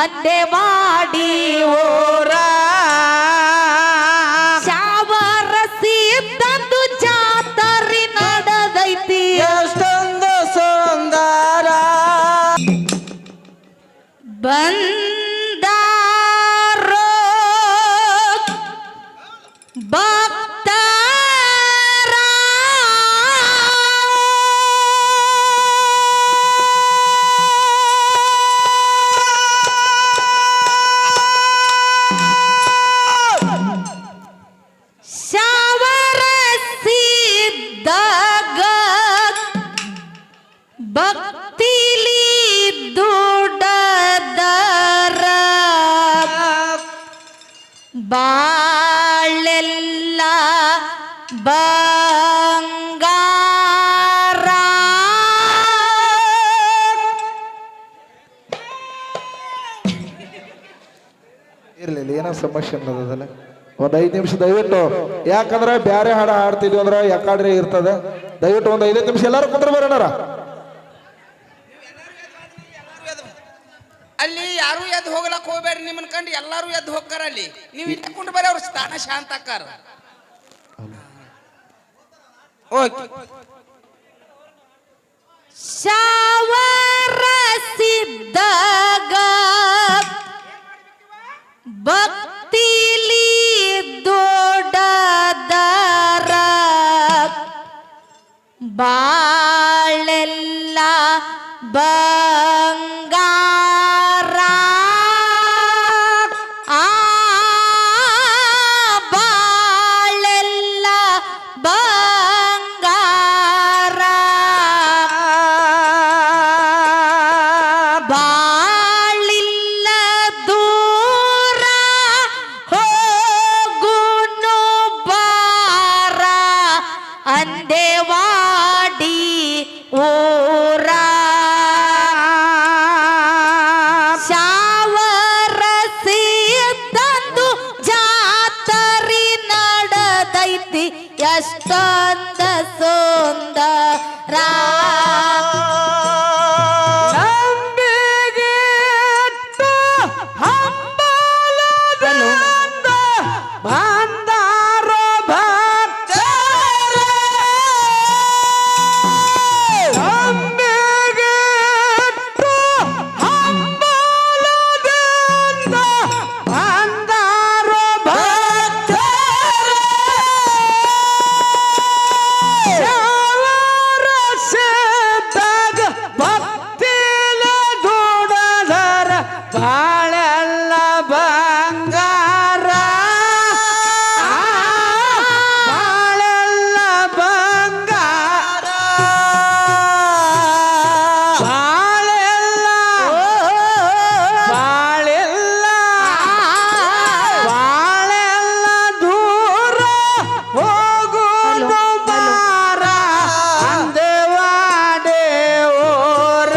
ಅಂದೇವಾಡಿ ಊರ ಶಾವರಸಿ ತಂದು ಜಾತರಿ ನಡೆದೈತಿ ಎಷ್ಟೊಂದು ಸುಂದರ ಬಂದಾರೋ ಭಕ್ತರ ಶಾವರಸಿದ್ದಾಗ ಭಕ್ತಿಲಿ ದುಡದರ ಬಾಳೆಲ್ಲ ಬಂಗಾರ ಇರ್ಲಿಲ್ಲ ಏನೋ ಸಮಸ್ಯೆ ಅನ್ನೋದಲ್ಲ ಒಂದ್ 5 ನಿಮಿಷ ದಯವಿಟ್ಟು ಯಾಕಂದ್ರೆ ಬ್ಯಾರೆ ಹಾಡ ಹಾಡ್ತಿದ್ವಿ ಅಂದ್ರೆ ಯಾಕಾಡ್ರೆ ಇರ್ತದೆ ದಯವಿಟ್ಟು ಒಂದ್ 5 ನಿಮಿಷ ಎಲ್ಲಾರು ಕುಂದ್ರ ಬರೋಣ ಅಲ್ಲಿ ಯಾರು ಎದ್ದು ಹೋಗ್ಲಕ್ ಹೋಗ್ಬೇಡ್ರಿ ನಿಮ್ಮನ್ ಕಂಡು ಎಲ್ಲಾರು ಎದ್ದು ಹೋಗ್ತಾರ ಅಲ್ಲಿ ನೀವು ಇಟ್ಕೊಂಡು ಬರೀ ಅವ್ರ ಸ್ಥಾನ ಶಾಂತ ಆಕಾರ ಓಕೆ ಶಾವರಸಿದ್ದಾಗ ಭಕ್ತಿಲಿ ದೊಡ್ಡದರ ಬಾಳೆಲ್ಲ ಬಂಗಾರ ಆ ಬಾಳೆಲ್ಲ ಬಂಗಾರ ಬಾಳಿಲ್ಲ ದೂರ ಹೋಗುನು ಬಾರ ಅಂದೇವಾಡಿ ಊರ ಶಾವರಸಿ ತಂದು ಜಾತರಿ ನಡೆದೈತಿ ಎಷ್ಟೊಂದ ಸುಂದರ ಬಂದಾರೋ ಭಕ್ತರ ನಂಬಿಗೆಟ್ಟು ಹಂಬಲದಿಂದ ಬಂದಾರೋ ಭಕ್ತರ ಶಾವರಸಿದ್ದಾಗ ಭಕ್ತಿಲ ದುಡದರ ಬಾಳೆಲ್ಲ ಬಂಗಾರ ಬಾಳೆಲ್ಲ ಬಂಗಾರ ಬಾಳೆಲ್ಲ ಬಾಳೆಲ್ಲ ಬಾಳೆಲ್ಲ ದೂರ ಹೋಗುದು ಬಾರ ಅಂದೇವಾಡೆ ಊರ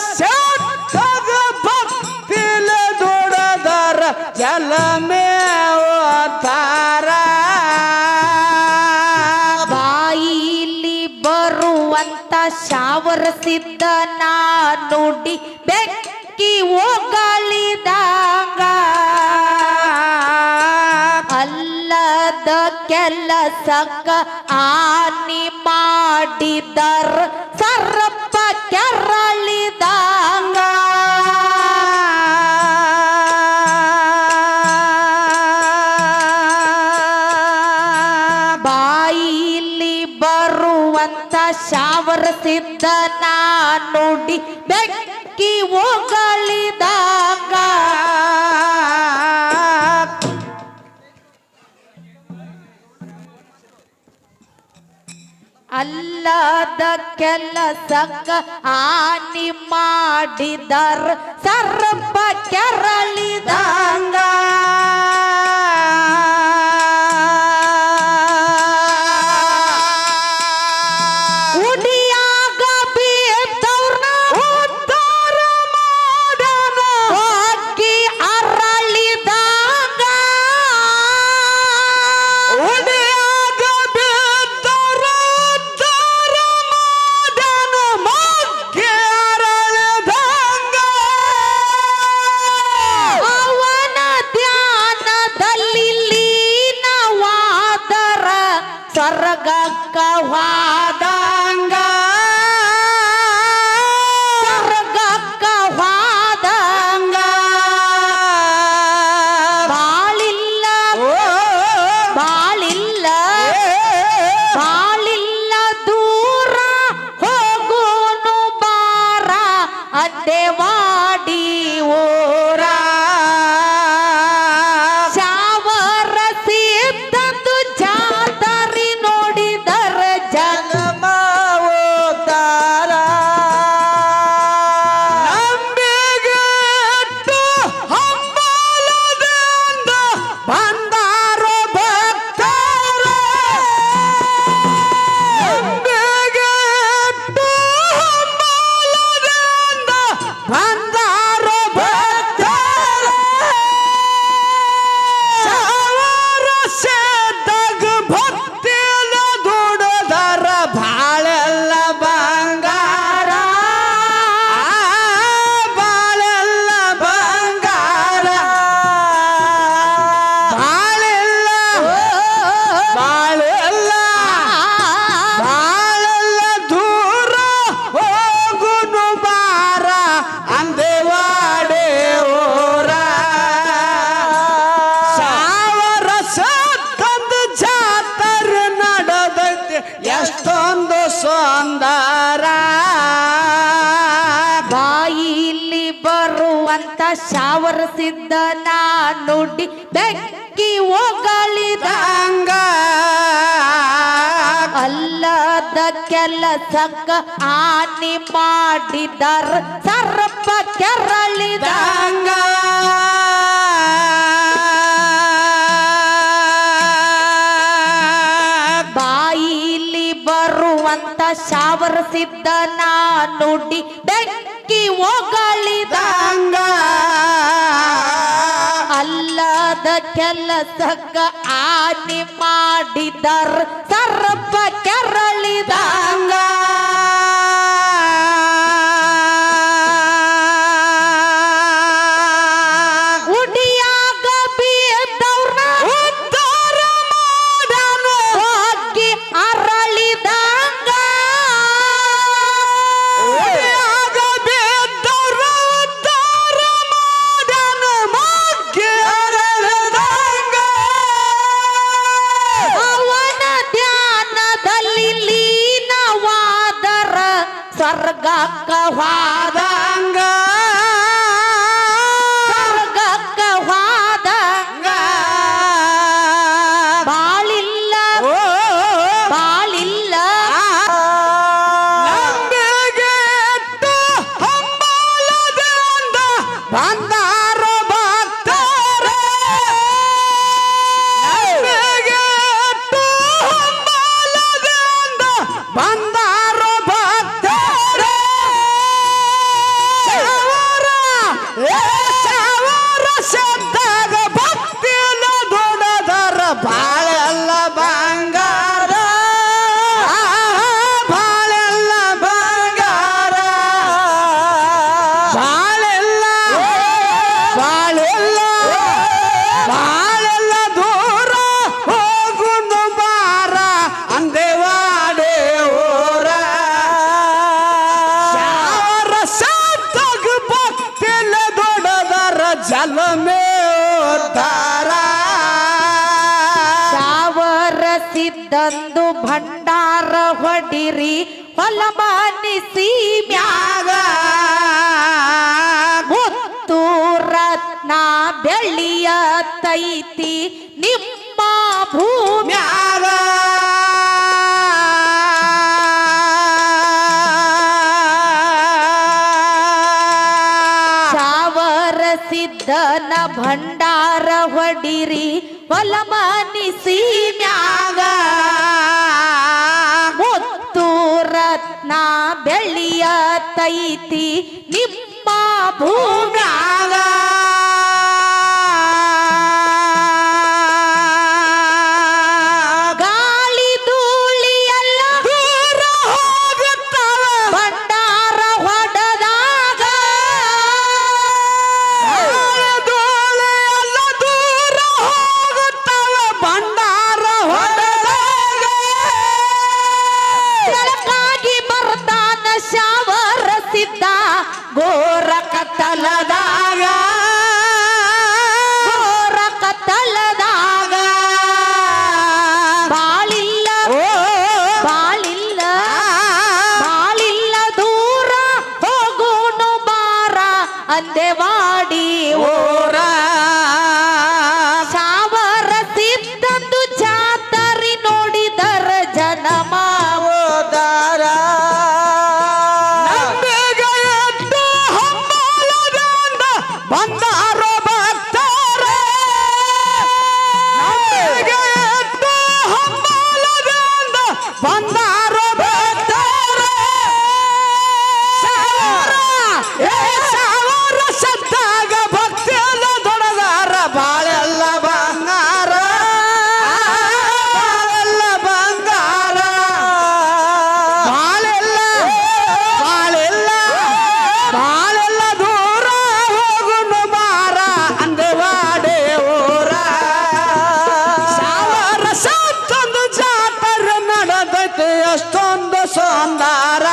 ಶಾವರಸಿದ್ದಾಗ ಭಕ್ತಿಲ ದುಡದರ ಜಲಮೇವತಾರ ಬಾಯಿಲಿ ಬರುವಂತ ಶಾವರಸಿದ್ದ ನುಡಿ ಬೆಕ್ಕಿ ಓಗಳಿದಾಗ ಅಲ್ಲದ ಕೆಲಸಕ್ಕ ಆನಿ ಮಾಡಿದರ ಸರ್ಪ ಕೆರಳಿದಾಗ ಬಾಯಿಲಿ ಬರುವಂತ ಶಾವರಸಿದ್ದ ನುಡಿ ಬೆಕ್ಕಿ ಓಗಳಿದಾಗ ಅಲ್ಲದ ಕೆಲಸಕ್ಕ ಆನಿ ಮಾಡಿದರ ಸರ್ಪ ಕೆರಳಿದಾಗ ಉಡಿಯಾಗ ಬಿದ್ದವ್ರ್ನ ಉದ್ಧಾರ ಮಾಡನ ಹೋಗಿ ಅರಳಿದಾಗ ಉಡಿಯಾಗ ಬಿದ್ದವ್ರ ಉದ್ಧಾರ ಮಾಡನ ಹೋಗಿ ಅರಳಿದಾಗ ಸ್ವರ್ಗಕ್ಕ ಹೋದಂಗ ಸ್ವರ್ಗಕ್ಕ ಹೋದಂಗ ಬಾಳಿಲ್ಲ ಬಾಳಿಲ್ಲ ಬಾಳಿಲ್ಲ ದೂರ ಹೋಗೋನು ಬಾರ ಅಡ್ಡೆವಾಡಿ ಊರ ಶಾವರ ಸಿದ್ಧಂದು ಜಾತರಿ ನೋಡಿದರ ಜಗಮಾವತಾರ ನಂಬಿಗೆಟ್ಟು ಹಂಬಲದಿಂದ ಬಂದಾರೋ ಭಕ್ತರ ನಂಬಿಗೆಟ್ಟು ಹಂಬಲದಿಂದ ಬಂದಾರೋ ಭಕ್ತರ ಸಾವಿರ ಸೇದಾಗ ಭಕ್ತಿಯ ದುಡದರ ಬಾಳೆಲ್ಲ ಬಂಗಾರ ಬಾಳೆಲ್ಲ ಬಂಗಾರ ಬಾಳೆಲ್ಲ ಬಾಳೆಲ್ಲ ಬಾಳೆಲ್ಲ ದೂರ ಹೋಗುನು ಬಾರ ಅಂದೇವಾಡೆ ಊರ ಸಾವಿರ ಸತ್ತಂದು ಜಾತ್ರೆ ನಡೆದೈತಿ ಎಷ್ಟೊಂದು ಸುಂದರ ಬಾಯಿಲಿ ಬರುವಂತ ಶಾವರ ಸಿದ್ಧನ ನುಡಿ ಬೆಕ್ಕಿ ಹೋಗಳಿದಂಗ ಅಲ್ಲದ ಕೆಲಸಕ್ಕ ಹಾನಿ ಮಾಡಿದರ ಸರ್ಪ ಕೆರಳಿದಂಗ ಬಾಯಿಲಿ ಬರುವಂತ ಶಾವರ ಸಿದ್ಧನ ನುಡಿ ಬೆಕ್ಕಿ ಹೋಗಳಿದಂಗ ಅಲ್ಲದ ಕೆಲಸಕ್ಕ ಹಾನಿ ಮಾಡಿದರ ಸರ್ಪ ಕೆರಳಿದಂಗ ಉಡಿಯಾಗ ಬಿದ್ದವ್ರ ಉದ್ಧಾರ ಮಾಡನ ಹೋಗಿ ಅರಳಿದಂಗ ಉಡಿಯಾಗ ಬಿದ್ದವ್ರ ಉದ್ಧಾರ ಮಾಡನ ಹೋಗಿ ಅರಳಿದಂಗ ಅವನ ಧ್ಯಾನದಲ್ಲಿ ಲೀನವಾದರ ಸ್ವರ್ಗಕ್ಕ ಹೋದಂಗ ಸ್ವರ್ಗಕ್ಕ ಹೋದಂಗ ಬಾಳಿಲ್ಲ ಬಾಳಿಲ್ಲ ನಂಬಿಗೆಟ್ಟು ಹಂಬಲದಿಂದ ಬಂದಾರೋ ಭಕ್ತರ ನಂಬಿಗೆಟ್ಟು ಹಂಬಲದಿಂದ ಬಂದಾರೋ ಭಕ್ತರ ಸಾವಿರ ಸಾವಿರ ಸದ್ದಾಗ ಭಕ್ತಿನ ದುಡದರ ಬಾಳೆಲ್ಲ ಬಂಗಾರ ಬಾಳೆಲ್ಲ ಬಂಗಾರ ಬಾಳೆಲ್ಲ ಬಾಳೆಲ್ಲ ಬಾಳೆಲ್ಲ ದೂರ ಹೋಗುನು ಬಾರ ಅಂದೇವಾಡೆ ಊರ ಸಾವಿರ ಸತ್ತಾಗ ಭಕ್ತಿಲ ದೊಡ್ಡದರ ಜಲಮೇ ಉದ್ಧಾರ ಸಾವಿರ ಸಿದ್ಧಂದು ಭಂಡಾರ ಹೊಡಿರಿ ಹೊಲ ಮಾನಿಸಿ ಮ್ಯಾಗ ಮುತ್ತು ರತ್ನ ಬೆಳ್ಳಿಯ ತೈತಿ ನಿಮ್ಮ ಭೂಮ್ಯಾಗ ಶಾವರ ಸಿದ್ಧನ ಭಂಡಾರ ಹೊಡಿರಿ ಹೊಲ ಮಾನಿಸಿ ಮ್ಯಾಗ ಮುತ್ತು ರತ್ನ ಬೆಳ್ಳಿಯ ತೈತಿ ನಿಮ್ಮ ಭೂಮ್ಯಾಗ ಗಾಳಿ ಧೂಳಿ ಎಲ್ಲ ದೂರ ಹೋಗುತ್ತವ ಭಂಡಾರ ಹೊಡೆದಾಗ ಗಾಳಿ ಧೂಳಿ ಎಲ್ಲ ದೂರ ಹೋಗುತ್ತವ ಭಂಡಾರ ಹೊಡೆದಾಗ ಕತ್ತಲದಾಗ ಘೋರ ಕತ್ತಲದಾಗ ಬಾಳಿಲ್ಲ ಬಾಳಿಲ್ಲ ಬಾಳಿಲ್ಲ ದೂರ ಹೋಗೋನು ಬಾರ ಅಂದೆವಾಡಿ ಊರ ಸಾವರ ಸಿದ್ದಂದು ಜಾತರಿ ನೋಡಿದರ ಜನಮ ಹೋದಾರ ನಂಬಿಗೆ ಎದ್ದು ಹಂಬಲದಿಂದ ಬಂದಾರೋ ಭಕ್ತರೇ ನಂಬಿಗೆ ಎದ್ದು ಹಂಬಲದಿಂದ ಬಂದಾರೋ ಭಕ್ತರೇ ಸಾವಿರ ಸತ್ತಾಗ ಭಕ್ತಿಯಲ್ಲ ದೊಡದಾರ ಬಾಳೆಲ್ಲ ಬಂಗಾರ ಬಾಳೆಲ್ಲ ಬಂಗಾರ ಬಾಳೆಲ್ಲ ಬಾಳೆಲ್ಲ ಬಾಳೆಲ್ಲ ದೂರ ಹೋಗುನು ಬಾರ ಅಂದವಾಡೆ ಊರ ಸಾವಿರ ಸತ್ತೊಂದು ಜಾತ್ರೆ ನಡೆದೈತೆ ಎಷ್ಟೊಂದು ಸೌಂದರ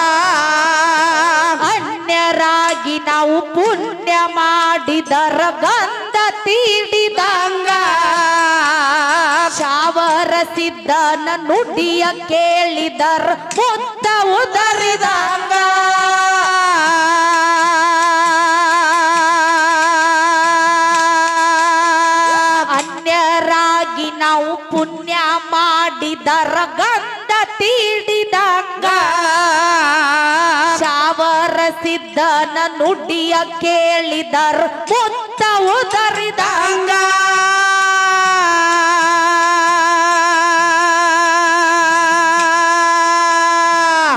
ಅನ್ಯರಾಗಿ ನಾವು ಪುಣ್ಯ ಮಾಡಿದರ ಗಂಧ ತೀಡಿದಂಗ ಶಾವರ ಸಿದ್ಧನ ನುಡಿಯ ಕೇಳಿದರ ಮುತ್ತ ಉದರಿದಂಗ ಅನ್ಯರಾಗಿ ನಾವು ಪುಣ್ಯ ಮಾಡಿದರ ಗಂಧ ತೀಡಿದಂಗ ಶಾವರ ಸಿದ್ಧನ ನುಡಿಯ ಕೇಳಿದರ ಮುತ್ತ ಉದರಿದಂಗ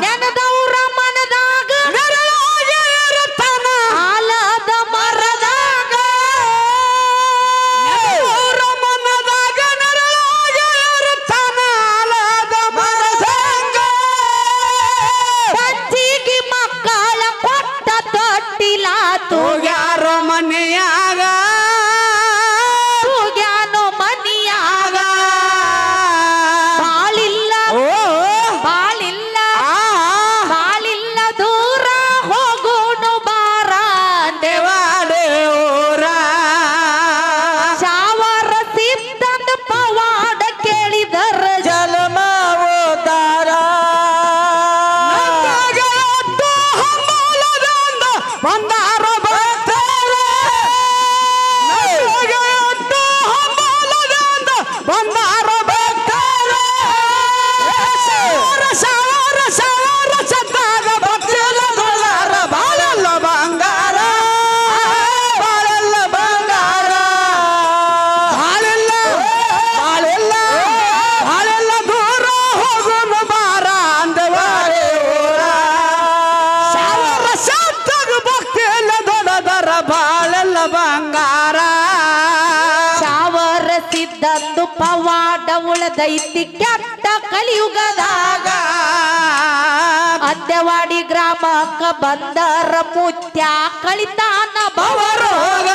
ನೆನೆದವರ ಮನದಾಗ ನೆರಳಾಗಿ ಇರುತ್ತಾನ ಆಲದ ಮರದಾಗ ನೆರಳೂರ ಮನದಾಗ ನೆರಳಾಗಿ ಇರುತ್ತಾನ ಆಲದ ಮರದಂಗ ಪಂಚಿಗೆ ಮಕ್ಕಳ ಕೊಟ್ಟ ತೊಟ್ಟಿಲ ತೂಗ್ಯಾರೋ ಮನೆಯಾಗ ತೂಗ್ಯಾನೋ ಮನಿಯಾಗ ಬಾಳಿಲ್ಲ ಬಾಳಿಲ್ಲ ಬಾಳಿಲ್ಲ ದೂರ ಹೋಗೋನು ಬಾರ ದೇವಾಡೆ ಊರ ಶಾವರ ಸಿದ್ಧಂದ ಪವಾಡ ಕೇಳಿದರ ಜಲಮ ಓದಾರ ಬಂದಾರ ಭಕ್ತರೇ ಹಂಬಲದಿಂದ ಬಂದಾರ ಭಕ್ತರೇ ಸಾವಿರ ಸಾವಿರ ಸತ್ತಾಗ ಭಕ್ತಿಯಲ್ಲ ದೊಡ್ಡಾರ ಬಾಳೆಲ್ಲ ಬಂಗಾರ ಬಾಳೆಲ್ಲ ಬಂಗಾರ ಬಾಳೆಲ್ಲ ಬಾಳೆಲ್ಲ ಬಾಳೆಲ್ಲ ದೂರ ಹೋಗುನು ಬಾರ ಅಂದವಾರೆ ಊರ ಸಾವಿರ ಸತ್ತಾಗ ಭಕ್ತಿಯಲ್ಲ ದೊಡ್ಡದರ ಬಾಳೆಲ್ಲ ಬಂಗಾರ ಶಾವರ ಸಿದ್ಧಂದು ಪವಾಡ ಉಳದೈತಿ ಕೆಟ್ಟ ಕಲಿಯುಗದಾಗ ಅಂದೆವಾಡಿ ಗ್ರಾಮಕ್ಕ ಬಂದರ ಮುತ್ಯ ಕಳಿತಾನ ಬವರು ರೋಗ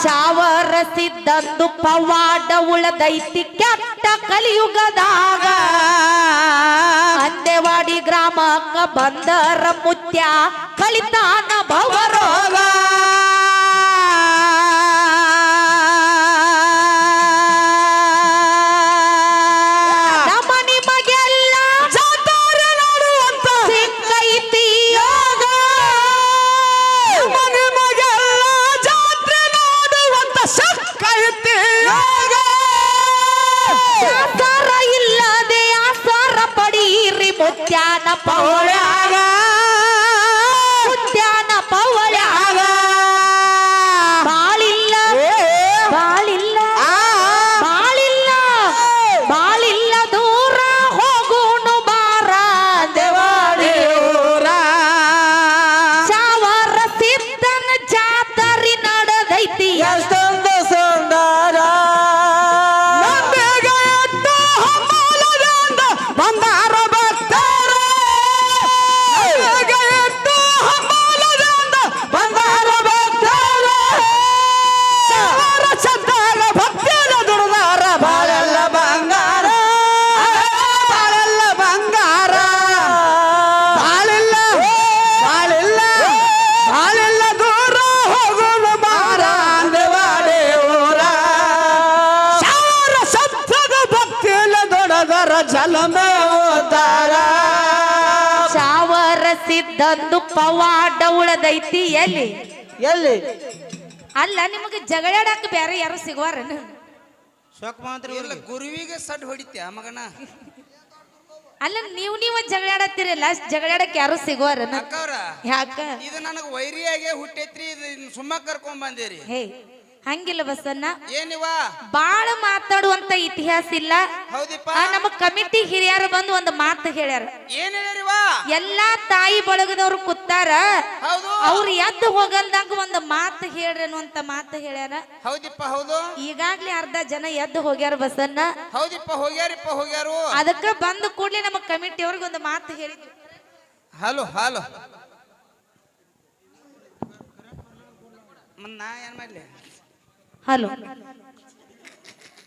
ಶಾವರ ಸಿದ್ಧಂದು ಪವಾಡ ಉಳದೈತಿ ಕೆಟ್ಟ ಕಲಿಯುಗದಾಗ ಅಂದೆವಾಡಿ ಗ್ರಾಮಕ್ಕ ಬಂದರ ಮುತ್ಯ ಕಳಿತಾನ ಬವರು ರೋಗ ನಮ್ಮ ನಿಮಗೆಲ್ಲ ಜಾತ್ರೆ ನೋಡುವಂತ ಸಿಕ್ಕೈತಿ ಯೋಗ ನಿಮಗೆಲ್ಲ ಜಾತ್ರೆ ನೋಡುವಂತ ಸಕ್ಕೈತಿ ಯೋಗ ಆಸಾರ ಇಲ್ಲದೆ ಆಸಾರ ಪಡೀರಿ ಮುತ್ಯಾನ ಪವಳ್ಯಾಗ ಮುತ್ಯಾನ ಪವಳ್ಯಾಗ ಬಾಳಿಲ್ಲ ಬಾಳಿಲ್ಲ ಬಾಳಿಲ್ಲ ಬಾಳಿಲ್ಲ ದೂರ ಹೋಗೋನು ಬಾರ ದೇವಾಡಿ ಊರ ಶಾವರ ಸಿದ್ಧನ ಜಾತರಿ ನಡೆದೈತಿ ಎಷ್ಟೊಂದು ಸುಂದರ ನಂಬಿಗೆ ಎದ್ದು ಹಂಬಲದಿಂದ ಬಂದಾರ ಭಕ್ತರೇ ಜಲಮೆ ಉದ್ಧಾರ ಶಾವರ ಸಿದ್ಧಂದು ಪವಾಡ ಉಳದೈತಿ ಎಲ್ಲಿ ಎಲ್ಲಿ ಅಲ್ಲ ನಿಮಗೆ ಜಗಳಾಡಕ್ ಬೇರೆ ಯಾರು ಸಿಗುವಾರನ ಇಲ್ಲ ಗುರುವಿಗೆ ಸಡ್ ಹೊಡಿತ್ಯಾ ಮಗನ ಅಲ್ಲ ನೀವ ಜಗಳಾಡತ್ತೀರಲ್ಲ ಜಗಳಾಡಕ್ ಯಾರು ಸಿಗುವಾರನ ಅಕ್ಕವ್ರ ಯಾಕ ಇದು ನನಗೆ ವೈರಿಯಾಗೆ ಹುಟ್ಟೈತ್ರಿ ಇದು ಸುಮ್ಮ ಕರ್ಕೊಂಡ್ ಬಂದೇರಿ ಹೇ ಹಂಗಿಲ್ಲ ಬಸನ್ನ ಏನಿವ ಬಾಳ ಮಾತಾಡುವಂತ ಇತಿಹಾಸ ಇಲ್ಲ ಹೌದಿಪ್ಪ ನಮ್ಮ ಕಮಿಟಿ ಹಿರಿಯರು ಬಂದು ಒಂದು ಮಾತು ಹೇಳ್ಯಾರ ಏನ್ ಹೇಳಿರಿವ ಎಲ್ಲಾ ತಾಯಿ ಬಳಗದವ್ರು ಕೂತಾರ ಹೌದು ಅವ್ರು ಎದ್ದು ಹೋಗಲ್ದಾಗ ಒಂದು ಮಾತು ಹೇಳ್ರಿ ಅನ್ನುವಂತ ಮಾತು ಹೇಳ್ಯಾರ ಹೌದಿಪ್ಪ ಹೌದು ಈಗಾಗ್ಲೇ ಅರ್ಧ ಜನ ಎದ್ದು ಹೋಗ್ಯಾರ ಬಸನ್ನ ಹೌದಿಪ್ಪ ಹೋಗ್ಯಾರು ಅದಕ್ಕ ಬಂದು ಕೂಡ್ಲೆ ನಮ್ಮ ಕಮಿಟಿ ಅವ್ರಿಗೆ ಒಂದು ಮಾತು ಹೇಳಿದ್ವಿ ಹಲೋ ಹಲೋ ನಾ ಏನ್ ಮಾಡ್ಲಿ ಹಲೋ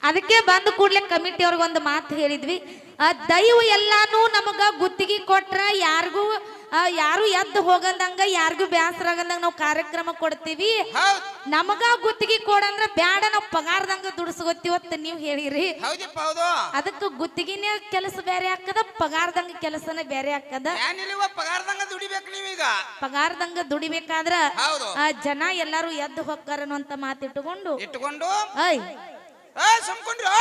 ಅದಕ್ಕೆ ಬಂದು ಕೂಡ್ಲೆ ಕಮಿಟಿ ಅವ್ರಿಗೆ ಒಂದು ಮಾತು ಹೇಳಿದ್ವಿ ದೈವ ಎಲ್ಲಾನು ನಮಗ ಗುತ್ತಿಗೆ ಕೊಟ್ರ ಯಾರು ಎದ್ದು ಹೋಗಂದಂಗ ಯಾರಿಗೂ ಬ್ಯಾಸರ ಆಗಂದಂಗ ನಾವು ಕಾರ್ಯಕ್ರಮ ಕೊಡ್ತೀವಿ ಹೌದ್ ನಮಗ ಗುತ್ತಿಗೆ ಕೊಡಂದ್ರ ಬ್ಯಾಡ ನಾವು ಪಗಾರದಂಗ ದುಡಿಸ್ಕೊತೀವತ್ತ ನೀವ್ ಹೇಳಿರಿ ಹೌದಿಪ್ಪ ಹೌದು ಅದಕ್ಕೆ ಗುತ್ತಿಗೆನೇ ಕೆಲಸ ಬೇರೆ ಹಾಕದ ಪಗಾರದಂಗ ಕೆಲಸನೇ ಬೇರೆ ಹಾಕದ ಏನಿಲ್ವ ಪಗಾರದಂಗ ದುಡಿಬೇಕು ನೀವೀಗ ಪಗಾರದಂಗ ದುಡಿಬೇಕಾದ್ರ ಹೌದು ಜನ ಎಲ್ಲಾರು ಎದ್ದು ಹೋಗ್ತಾರನು ಅಂತ ಮಾತಿಟ್ಟುಕೊಂಡು ಇಟ್ಕೊಂಡು ಐ ಸುಮ್ಕೊಂಡ್ರು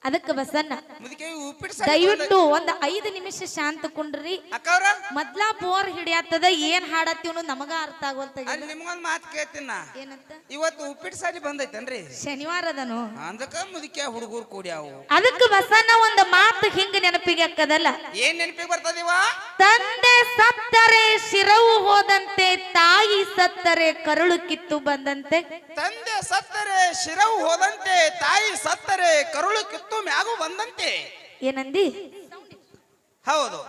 ಅದಕ್ಕೆ ಬಸನ್ನ ಮುದಕೆ ಉಪ್ಪಿಟ್ಟು ದಯವಿಟ್ಟು ಒಂದ್ 5 ನಿಮಿಷ ಶಾಂತ ಕುಂಡ್ರಿ ಅಕ್ಕವ್ರ ಮೊದ್ಲ ಬೋರ್ ಹಿಡಿಯತ್ತದ ಏನ್ ಹಾಡತ್ತೀವ್ ನಮಗ ಅರ್ಥ ಆಗೋಲ್ತ ಅಲ್ಲಿ ನಿಮ್ಗೊಂದ್ ಮಾತು ಕೇಳ್ತೀನಿ ನಾ ಏನಂತ ಇವತ್ತು ಉಪ್ಪಿಟ್ಟು ಸಾಲಿ ಬಂದೈತೇನ್ರಿ ಶನಿವಾರ ಅದನು ಅಂದಕ್ಕ ಮುದಕೆ ಹುಡುಗರು ಕೂಡ್ಯಾವು ಅದಕ್ಕೆ ಬಸನ್ನ ಒಂದ್ ಮಾತು ಹಿಂಗ ನೆನಪಿಗೆ ಹಾಕದಲ್ಲ ಏನ್ ನೆನಪಿಗೆ ಬರ್ತದಿವ ತಂದೆ ಸತ್ತರೆ ಶಿರವು ಹೋದಂತೆ ತಾಯಿ ಸತ್ತರೆ ಕರುಳು ಕಿತ್ತು ಬಂದಂತೆ ತಂದೆ ಸತ್ತರೆ ಶಿರವು ಹೋದಂತೆ ತಾಯಿ ಸತ್ತರೆ ಕರುಳು ಕಿತ್ತು ಮ್ಯಾಗು ಬಂದಂತೆ ಏನಂದಿ ಹೌದು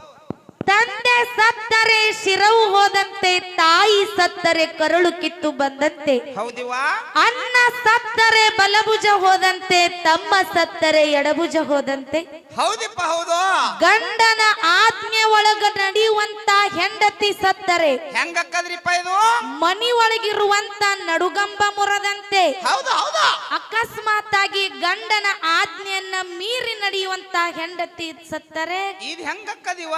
ತಂದೆ ಸತ್ತರೆ ಶಿರವು ಹೋದಂತೆ ತಾಯಿ ಸತ್ತರೆ ಕರುಳು ಕಿತ್ತು ಬಂದಂತೆ ಹೌದಿವಾ ಅನ್ನ ಸತ್ತರೆ ಬಲಭುಜ ಹೋದಂತೆ ತಮ್ಮ ಸತ್ತರೆ ಎಡಭುಜ ಹೋದಂತೆ ಹೌದಿಪ್ಪ ಹೌದು ಗಂಡನ ಆಜ್ಞೆ ಒಳಗ ನಡೆಯುವಂತ ಹೆಂಡತಿ ಸತ್ತರೆ ಹೆಂಗಕ್ಕದ್ರಿಪ್ಪ ಇದು ಮನಿ ಒಳಗಿರುವಂತ ನಡುಗಂಬ ಮುರದಂತೆ ಹೌದು ಹೌದು ಅಕಸ್ಮಾತ್ ಆಗಿ ಗಂಡನ ಆಜ್ಞೆಯನ್ನ ಮೀರಿ ನಡೆಯುವಂತ ಹೆಂಡತಿ ಸತ್ತರೆ ಇದು ಹೆಂಗಕ್ಕದಿವ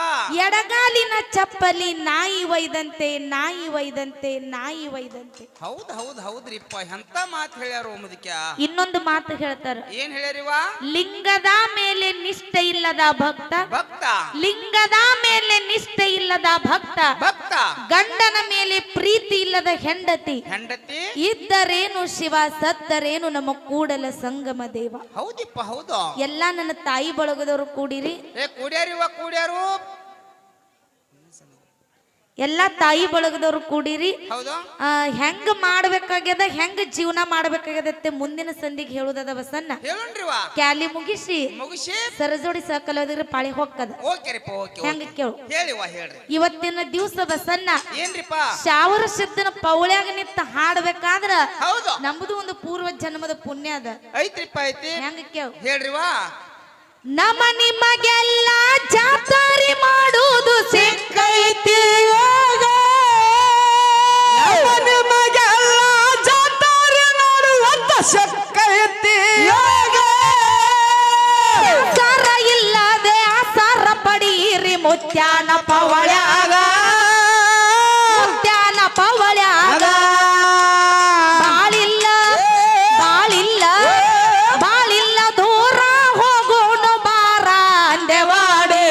ಎಡಗಾಲಿನ ಚಪ್ಪಲಿ ನಾಯಿ ಒಯ್ದಂತೆ ನಾಯಿ ಒಯ್ದಂತೆ ನಾಯಿ ಒಯ್ದಂತೆ ಹೌದ್ ಹೌದ್ ಹೌದ್ರಿಪ್ಪ ಎಂತ ಮಾತು ಹೇಳ್ಯಾರ ಮುದಕ್ಯ ಇನ್ನೊಂದು ಮಾತು ಹೇಳ್ತಾರ ಏನ್ ಹೇಳ್ಯಾರಿವ ಲಿಂಗದ ಮೇಲೆ ನಿಷ್ಠೆ ಇಲ್ಲದ ಭಕ್ತ ಭಕ್ತ ಲಿಂಗದ ಮೇಲೆ ನಿಷ್ಠೆ ಇಲ್ಲದ ಭಕ್ತ ಭಕ್ತ ಗಂಡನ ಮೇಲೆ ಪ್ರೀತಿ ಇಲ್ಲದ ಹೆಂಡತಿ ಹೆಂಡತಿ ಇದ್ದರೇನು ಶಿವ ಸತ್ತರೇನು ನಮ್ಮ ಕೂಡಲ ಸಂಗಮ ದೇವ ಹೌದಿಪ್ಪ ಹೌದು ಎಲ್ಲಾ ನನ್ನ ತಾಯಿ ಬಳಗದವರು ಕೂಡಿರಿ ಕೂಡ್ಯಾರು ಎಲ್ಲಾ ತಾಯಿ ಬಳಗದವ್ರು ಕೂಡಿರಿ ಹೌದು ಹೆಂಗ ಮಾಡ್ಬೇಕಾಗ್ಯದ ಹೆಂಗ ಜೀವನ ಮಾಡ್ಬೇಕಾಗ್ಯದತ್ತೆ ಮುಂದಿನ ಸಂಧಿಗೆ ಹೇಳುದದ ಬಸನ್ನ ಹೇಳುಣ್ರಿವ ಕ್ಯಾಲಿ ಮುಗಿಸಿ ಮುಗಿಸಿ ಸರಜೋಡಿ ಸಕಲೋದ್ರ ಪಾಳಿ ಹೋಗ್ತದ ಓಕೆರಿಪ್ಪ ಓಕೆ ಹೆಂಗ ಕೇಳು ಹೇಳಿವ ಹೇಳ್ರಿ ಇವತ್ತಿನ ದಿವಸ ಬಸನ್ನ ಏನ್ರಿಪ್ಪ ಶಾವರ ಸಿದ್ಧನ ಪೌಳ್ಯಾಗ ನಿಂತ ಹಾಡ್ಬೇಕಾದ್ರ ಹೌದು ನಮ್ದು ಒಂದು ಪೂರ್ವ ಜನ್ಮದ ಪುಣ್ಯ ಅದ ಐತ್ರಿಪ್ಪ ಐತಿ ಹೆಂಗ ಕೇಳು ಹೇಳ್ರಿವ ನಮ್ಮ ನಿಮಗೆಲ್ಲ ಜಾತ್ರೆ ಮಾಡುವುದು ಸಿಕ್ಕೈತಿ ನಿಮಗೆಲ್ಲ ಜಾತ್ರೆ ನೋಡುವಂತ ಶಕ್ತಿ ಸರ ಇಲ್ಲದೆ ಆಸಾರ ಪಡೀರಿ ಮುತ್ಯಾನ ಪವಳ್ಯಾಗ ಮುತ್ಯಾನ ಪವಳ್ಯಾಗ ಬಾಳಿಲ್ಲ ಬಾಳಿಲ್ಲ ಬಾಳಿಲ್ಲ ದೂರ ಹೋಗೋಣ ಬಾರ ಅಂದೆವಾಡಿ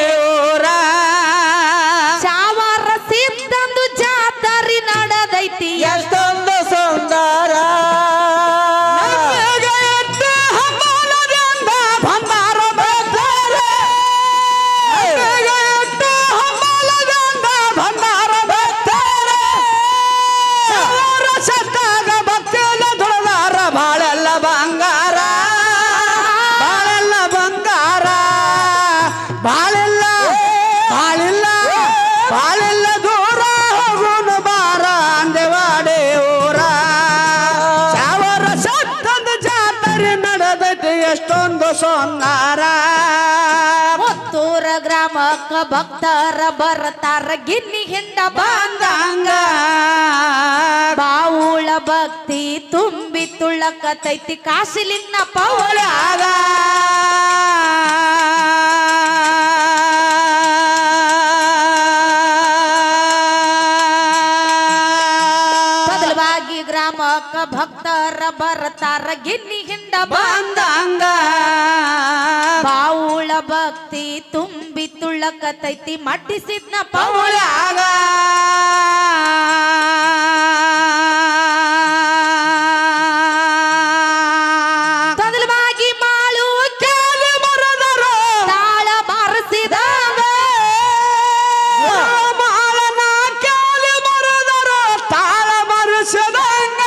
ಶಾವರ ಸಿದ್ಧಂದು ಜಾತ್ರೆ ನಡೆದೈತಿ ಎಷ್ಟೊಂದು ಸುಂದರ ಬಂಗಾರ ಬಂಗಾರ ಸತ್ತಾಗ ಭಕ್ತಿಯಲ್ಲ ದುಳದಾರ ಬಾಳೆಲ್ಲ ಬಂಗಾರ ಬಾಳೆಲ್ಲ ಬಂಗಾರ ಬಾಳೆಲ್ಲ ಬಾಳೆಲ್ಲ ಬಾಳೆಲ್ಲ ದೂರ ಹೋಗುನು ಬಾರ ಅಂದೆವಾಡಿ ಊರ ಶಾವರ ಸತ್ತಂದು ಜಾತ್ರೆ ನಡೆದೈತಿ ಎಷ್ಟೊಂದು ಸೊನ್ನಾರ ಮುತ್ತೂರ ಗ್ರಾಮಕ್ಕ ಭಕ್ತರ ಬರ್ತಾರ ಗಿನ್ನಿ ಹಿಂಡ ಬಂದಂಗ ಬಾವುಳ ಭಕ್ತಿ ತುಂಬಿ ತುಳ್ಳಕತೈತಿ ಕಾಶಿಲಿಂಗ ಪವಳ ಪವಳಾಗ ತೊದಲವಾಗಿ ಗ್ರಾಮಕ್ಕ ಭಕ್ತರ ಬರ್ತಾರ ಗಿನ್ನಿ ಹಿಂಡ ಬಂದಂಗ ಬಾವುಳ ಭಕ್ತಿ ತುಂಬಿ ತುಳ್ಳಕತೈತಿ ಮಡ್ಡಿಸಿದ್ನ ಪೌಳ್ಯಾಗ ತೊದಲವಾಗಿ ಮಾಳು ಕೇಳಿ ಮರದರು ತಾಳ ಬಾರಿಸಿದಾಗ ಮಾಳನ ಕೇಳಿ ಮರದರು ತಾಳ ಮರುಸದಂಗ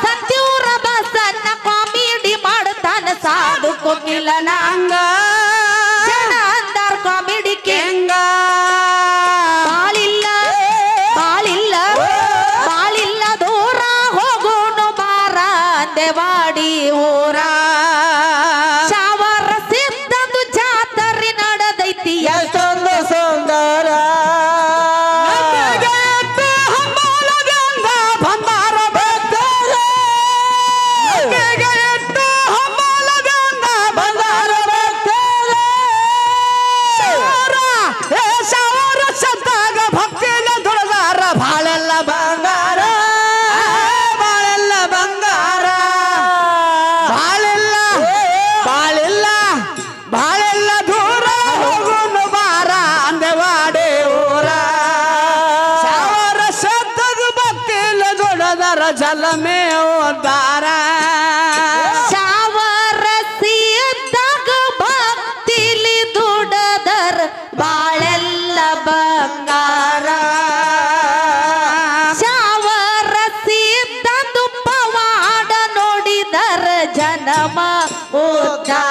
ಸಂತ್ಯೂರ ಬಸನ್ನ ಕಾಮಿಡಿ ಮಾಡ್ತಾನ ಸಾಧು ಕೋಕಿಲನ ನಂಗ ಜನ ಅಂದಾರ ಕಾಮಿಡಿ ಕೆಂಗ ಬಾಳಿಲ್ಲ ಬಾಳಿಲ್ಲ ಬಾಳಿಲ್ಲ ದೂರ ಹೋಗೋನು ಬಾರ ಅಂದೆವಾಡಿ ಊರ ಶಾವರ ಸಿದ್ಧಂದು ಜಾತರಿ ನಡೆದೈತಿ ಎಷ್ಟೊಂದು ಸುಂದರ ಹಂಬಲದಿಂದ ಬಂದಾರ ಭಕ್ತರ ಹಂಬಲದಿಂದ ಬಂದಾರ ಭಕ್ತರ ಸಾವಿರ ಸತ್ತಾಗ ಭಕ್ತಿನ ದುಡದಾರ ಬಾಳೆಲ್ಲ ಬಂಗಾರ ಬಾಳೆಲ್ಲ ಬಂಗಾರ ಬಾಳೆಲ್ಲ ಬಾಳೆಲ್ಲ ಬಾಳೆಲ್ಲ ದೂರ ಹೋಗುನು ಬಾರ ಅಂದೆವಾಡಿ ಊರ ಸಾವಿರ ಸತ್ತಾಗ ಭಕ್ತಿನ ದುಡದಾರ ಜಲಮೇ ಓದಾರ ಶಾವರ ಸಿದ್ದಾಗ ಭಕ್ತಿಲಿ ದುಡದರ ಬಾಳೆಲ್ಲ ಬಂಗಾರ ಶಾವರ ಸಿದ್ಧಂದು ಪವಾಡ ನೋಡಿದರ ಜನಮ ಉದ್ಧಾರ